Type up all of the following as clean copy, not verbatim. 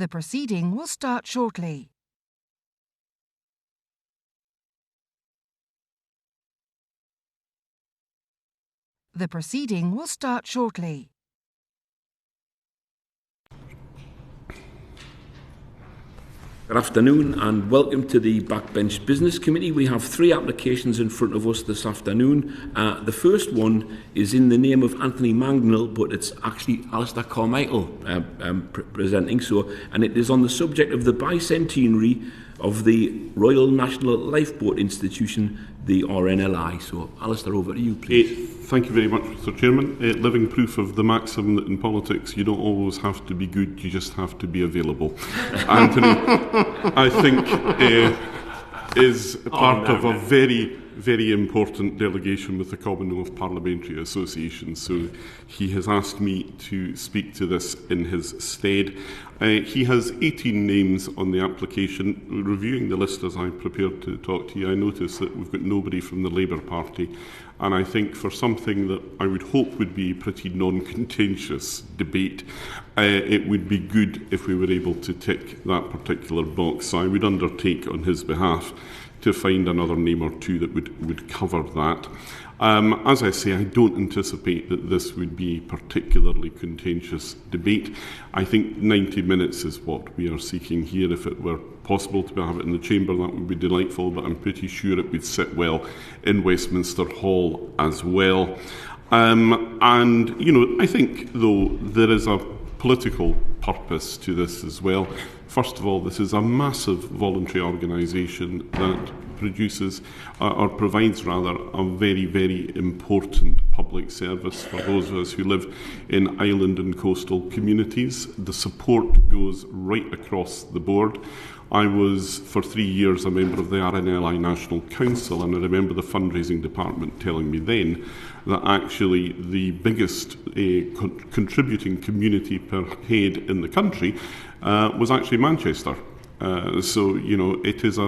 The proceeding will start shortly. The proceeding will start shortly. Good afternoon and welcome to the Backbench Business Committee. We have 3 applications in front of us this afternoon. The first one is in the name of Anthony Mangnall, but it's actually Alistair Carmichael presenting. And it is on the subject of the bicentenary of the Royal National Lifeboat Institution, the RNLI. So, Alistair, over to you, please. Thank you very much, Mr. Chairman. Living proof of the maxim that in politics you don't always have to be good, you just have to be available. Anthony, I think, is part of a very, very important delegation with the Commonwealth Parliamentary Association. So he has asked me to speak to this in his stead. He has 18 names on the application. Reviewing the list as I prepared to talk to you, I noticed that we've got nobody from the Labour Party. And I think for something that I would hope would be a pretty non-contentious debate, it would be good if we were able to tick that particular box. So I would undertake on his behalf to find another name or two that would cover that. As I say, I don't anticipate that this would be a particularly contentious debate. I think 90 minutes is what we are seeking here. If it were possible to have it in the Chamber, that would be delightful, but I'm pretty sure it would sit well in Westminster Hall as well. And, you know, I think, though, there is a political purpose to this as well. First of all, this is a massive voluntary organisation that produces, or provides rather, a very, very important public service for those of us who live in island and coastal communities. The support goes right across the board. I was, for 3 years, a member of the RNLI National Council, and I remember the fundraising department telling me then that actually the biggest contributing community per head in the country was actually Manchester. So, you know, it's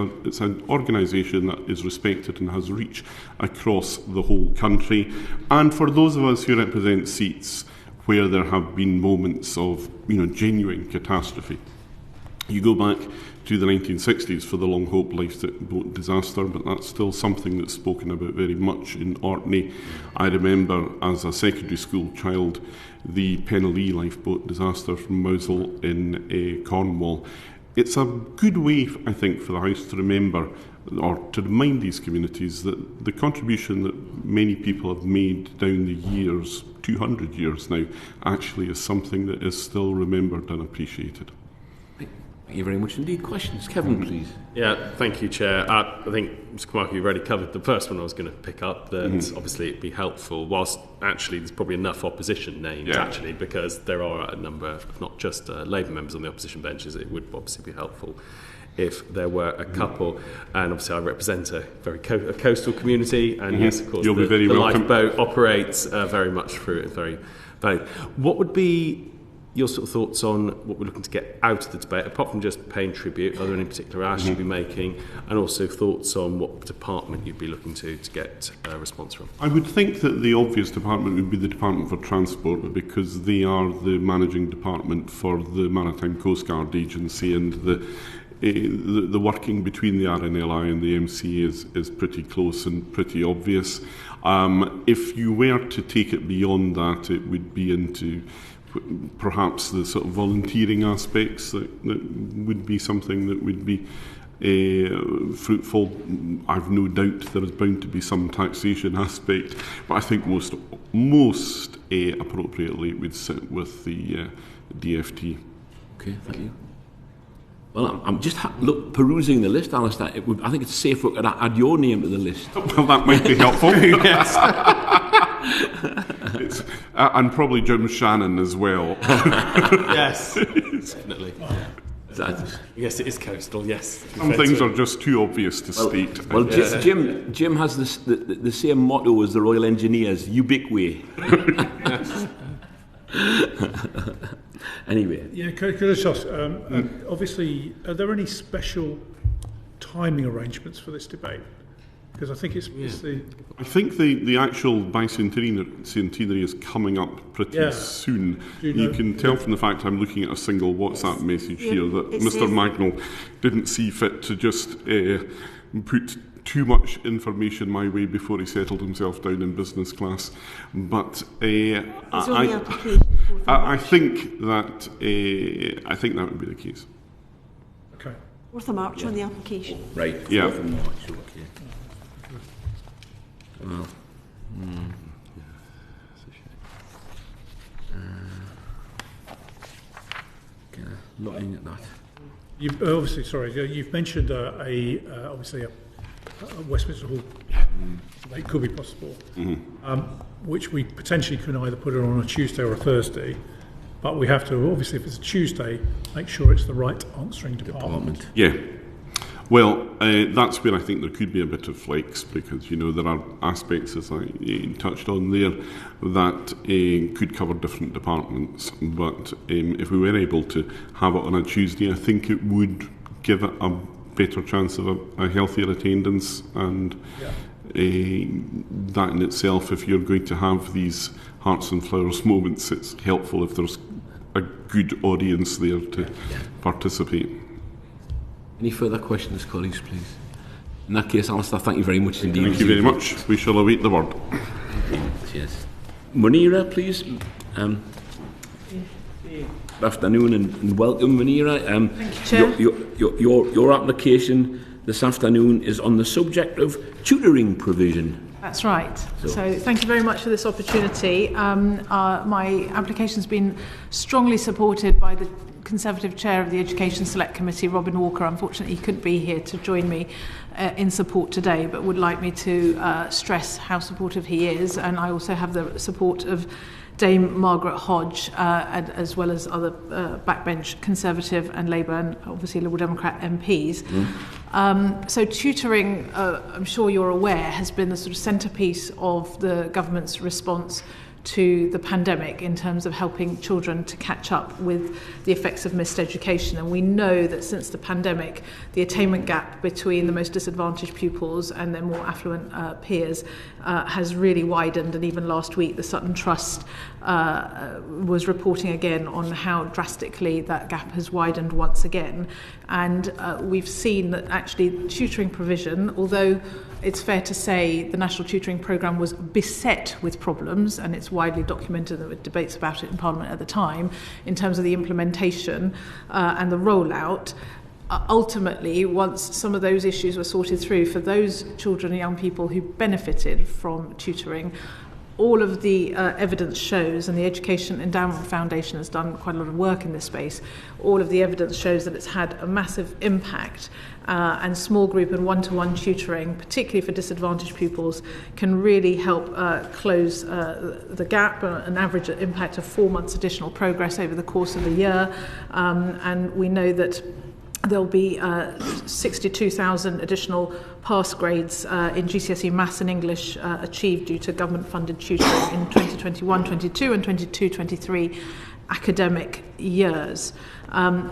an organisation that is respected and has reach across the whole country. And for those of us who represent seats where there have been moments of, you know, genuine catastrophe, you go back to the 1960s for the Long Hope lifeboat disaster, but that's still something that's spoken about very much in Orkney. I remember as a secondary school child the Penally lifeboat disaster from Mousel in Cornwall. It's a good way, I think, for the House to remember or to remind these communities that the contribution that many people have made down the years, 200 years now, actually is something that is still remembered and appreciated. Thank you very much indeed. Questions? Kevin, please. Yeah, thank you, Chair. I think, Mr. Carmichael, you've already covered the first one I was going to pick up, that obviously it'd be helpful, whilst actually there's probably enough opposition names, actually, because there are a number of not just Labour members on the opposition benches. It would obviously be helpful if there were a couple. And obviously I represent a very coastal community, and yes, of course, the lifeboat operates very much through it. Very valued. What would be your sort of thoughts on what we're looking to get out of the debate, apart from just paying tribute? Are there any particular asks you'd be making? And also thoughts on what department you'd be looking to get a response from? I would think that the obvious department would be the Department for Transport, because they are the managing department for the Maritime Coast Guard Agency, and the working between the RNLI and the MC is pretty close and pretty obvious. If you were to take it beyond that, it would be into perhaps the sort of volunteering aspects that would be something that would be fruitful. I've no doubt there is bound to be some taxation aspect, but I think most appropriately it would sit with the DFT. Okay, thank you. Well, I'm just perusing the list, Alistair. I think it's safe we could add your name to the list. Well, that might be helpful. Yes. And probably Jim Shannon as well. Yes, definitely. Yes, it is coastal, yes. Some things are just too obvious to state. Well, Jim has the same motto as the Royal Engineers, ubiquity. Anyway. Yeah, could I just ask, obviously, are there any special timing arrangements for this debate? Because I think it's the... I think the actual bicentenary is coming up pretty soon. You can tell from the fact I'm looking at a single WhatsApp message here that Mr. Magnell didn't see fit to just put too much information my way before he settled himself down in business class. But I think that would be the case. Okay. 4th of March on the application. Right. Yeah. 4th of March. Okay. Well. Looking at that. You've mentioned obviously a Westminster Hall debate could be possible, which we potentially can either put it on a Tuesday or a Thursday, but we have to, obviously, if it's a Tuesday, make sure it's the right answering department. Yeah. Well, that's where I think there could be a bit of flex, because, there are aspects, as I touched on there, that could cover different departments. But if we were able to have it on a Tuesday, I think it would give it a better chance of a healthier attendance. And that in itself, if you're going to have these hearts and flowers moments, it's helpful if there's a good audience there to participate. Any further questions, colleagues, please? In that case, Alistair, thank you very much indeed. Thank you very much. We shall await the word. Cheers. Munira, please. Good afternoon and welcome, Munira. Thank you, Chair. Your application this afternoon is on the subject of tutoring provision. That's right. So thank you very much for this opportunity. My application has been strongly supported by the Conservative Chair of the Education Select Committee, Robin Walker. Unfortunately, he couldn't be here to join me in support today, but would like me to stress how supportive he is. And I also have the support of Dame Margaret Hodge, as well as other backbench Conservative and Labour and obviously Liberal Democrat MPs. So tutoring, I'm sure you're aware, has been the sort of centrepiece of the government's response to the pandemic in terms of helping children to catch up with the effects of missed education. And we know that since the pandemic, the attainment gap between the most disadvantaged pupils and their more affluent peers has really widened. And even last week, the Sutton Trust was reporting again on how drastically that gap has widened once again. And we've seen that actually tutoring provision, although it's fair to say the National Tutoring Programme was beset with problems, and it's widely documented, there were debates about it in Parliament at the time, in terms of the implementation and the rollout. Ultimately, once some of those issues were sorted through, for those children and young people who benefited from tutoring, all of the evidence shows, and the Education Endowment Foundation has done quite a lot of work in this space, all of the evidence shows that it's had a massive impact, and small group and one-to-one tutoring, particularly for disadvantaged pupils, can really help close the gap, an average impact of 4 months additional progress over the course of the year. And we know that there'll be 62,000 additional pass grades in GCSE Maths and English achieved due to government-funded tutoring in 2021-22 and 22-23 academic years.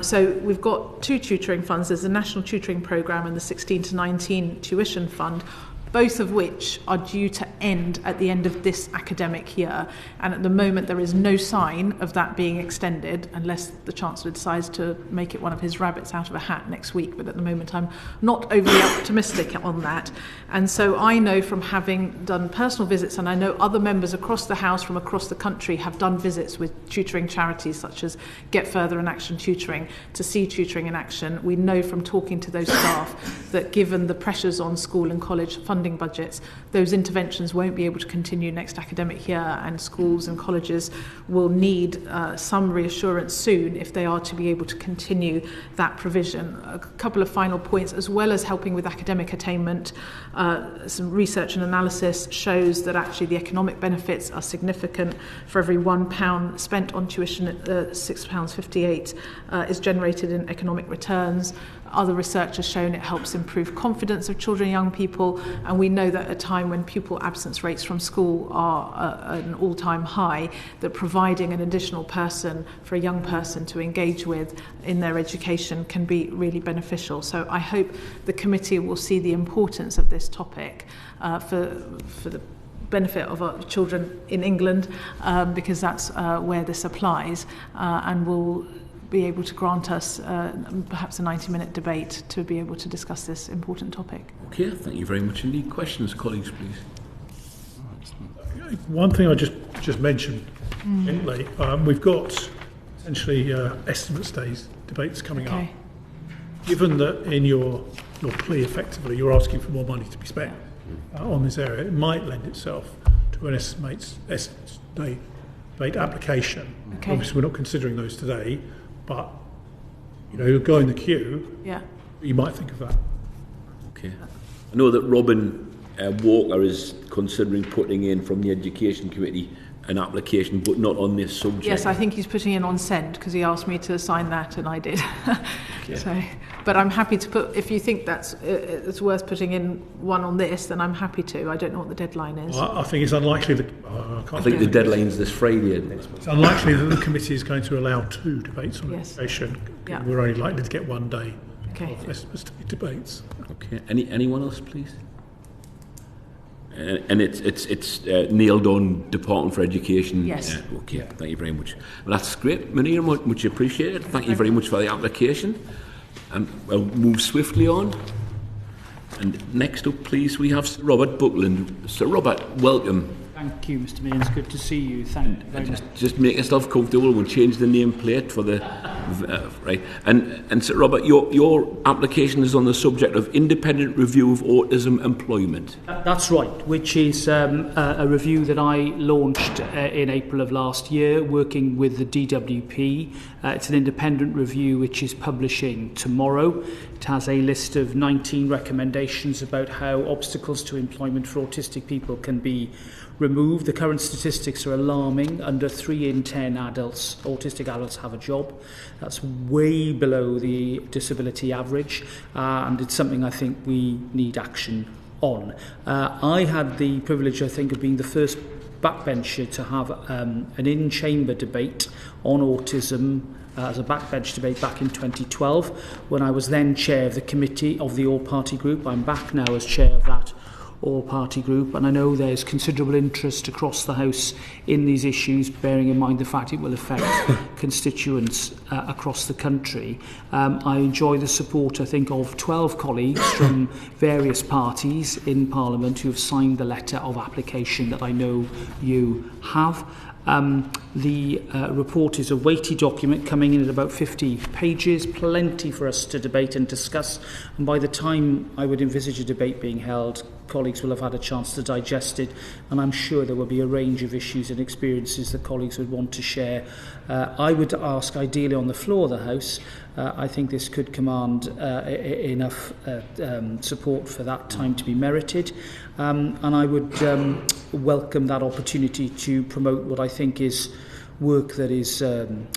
So we've got two tutoring funds. There's the National Tutoring Programme and the 16 to 19 Tuition Fund, both of which are due to end at the end of this academic year. And at the moment, there is no sign of that being extended, unless the Chancellor decides to make it one of his rabbits out of a hat next week. But at the moment, I'm not overly optimistic on that. And so I know from having done personal visits, and I know other members across the House from across the country have done visits with tutoring charities such as Get Further and Action Tutoring to see tutoring in action. We know from talking to those staff that given the pressures on school and college funding budgets, those interventions won't be able to continue next academic year, and schools and colleges will need some reassurance soon if they are to be able to continue that provision. A couple of final points, as well as helping with academic attainment, some research and analysis shows that actually the economic benefits are significant. For every £1 spent on tuition, £6.58 is generated in economic returns. Other research has shown it helps improve confidence of children and young people, and we know that at a time when pupil absence rates from school are at an all-time high, that providing an additional person for a young person to engage with in their education can be really beneficial. So I hope the committee will see the importance of this topic for the benefit of our children in England, because that's where this applies, and will be able to grant us perhaps a 90-minute debate to be able to discuss this important topic. Okay, thank you very much indeed. Questions, colleagues, please. One thing I just mentioned gently, we've got essentially estimate stage debates coming up. Given that in your plea effectively you're asking for more money to be spent on this area, it might lend itself to an estimate debate application. Obviously we're not considering those today, but you'll go in the queue. You might think of that. Okay. I know that Robin Walker is considering putting in from the Education Committee an application, but not on this subject. Yes, I think he's putting in on send because he asked me to sign that, and I did. So, but I'm happy to put. If you think that's it's worth putting in one on this, then I'm happy to. I don't know what the deadline is. Well, I think it's unlikely. I think the deadline's this Friday. It's unlikely that the committee is going to allow 2 debates on education. We're only likely to get 1 day of estimate debates. Okay. Anyone else, please? And it's nailed on Department for Education. Yes. Okay, thank you very much. Well, that's great. Munir, much appreciated. Thank you very much for the application. And we'll move swiftly on. And next up, please, we have Sir Robert Buckland. Sir Robert, welcome. Thank you, Mr. Mayor. It's good to see you. Thank you very much. Just make yourself comfortable. We'll change the nameplate for the right. And Sir Robert, your application is on the subject of independent review of autism employment. That's right, which is a review that I launched in April of last year, working with the DWP. It's an independent review which is publishing tomorrow. It has a list of 19 recommendations about how obstacles to employment for autistic people can be removed. The current statistics are alarming. Under 3 in 10 adults, autistic adults, have a job. That's way below the disability average, and it's something I think we need action on. I had the privilege, I think, of being the first backbencher to have an in-chamber debate on autism as a backbench debate back in 2012, when I was then chair of the committee of the all-party group. I'm back now as chair of that all-party group, and I know there's considerable interest across the House in these issues, bearing in mind the fact it will affect constituents across the country. I enjoy the support, I think, of 12 colleagues from various parties in Parliament who have signed the letter of application that I know you have. The report is a weighty document coming in at about 50 pages, plenty for us to debate and discuss, and by the time I would envisage a debate being held, colleagues will have had a chance to digest it, and I'm sure there will be a range of issues and experiences that colleagues would want to share. I would ask, ideally on the floor of the House, I think this could command enough support for that time to be merited, and I would welcome that opportunity to promote what I think is work that is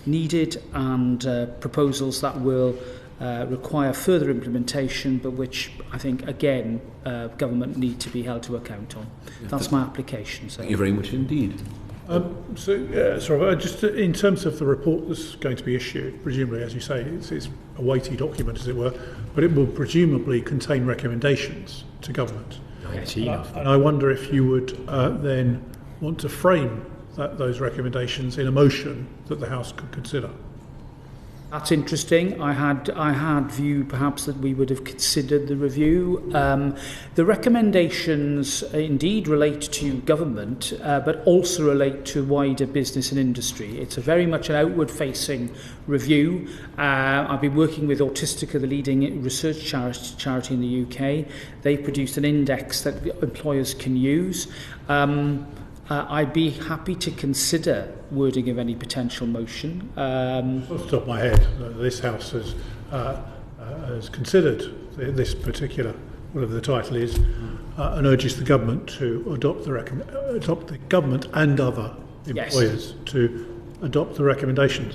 needed, and proposals that will require further implementation, but which I think, again, government need to be held to account on. That's my application. So. Thank you very much indeed. Sorry, just in terms of the report that's going to be issued, presumably, as you say, it's a weighty document, as it were, but it will presumably contain recommendations to government. And I wonder if you would then want to frame those recommendations in a motion that the House could consider. That's interesting. I had viewed perhaps that we would have considered the review. The recommendations indeed relate to government, but also relate to wider business and industry. It's a very much an outward-facing review. I've been working with Autistica, the leading research charity in the UK. They produced an index that employers can use. I'd be happy to consider wording of any potential motion. Off the top of my head, this House has considered this particular, whatever the title is, and urges the government to adopt the government and other employers to adopt the recommendations.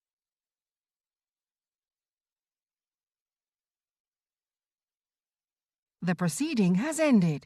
The proceeding has ended.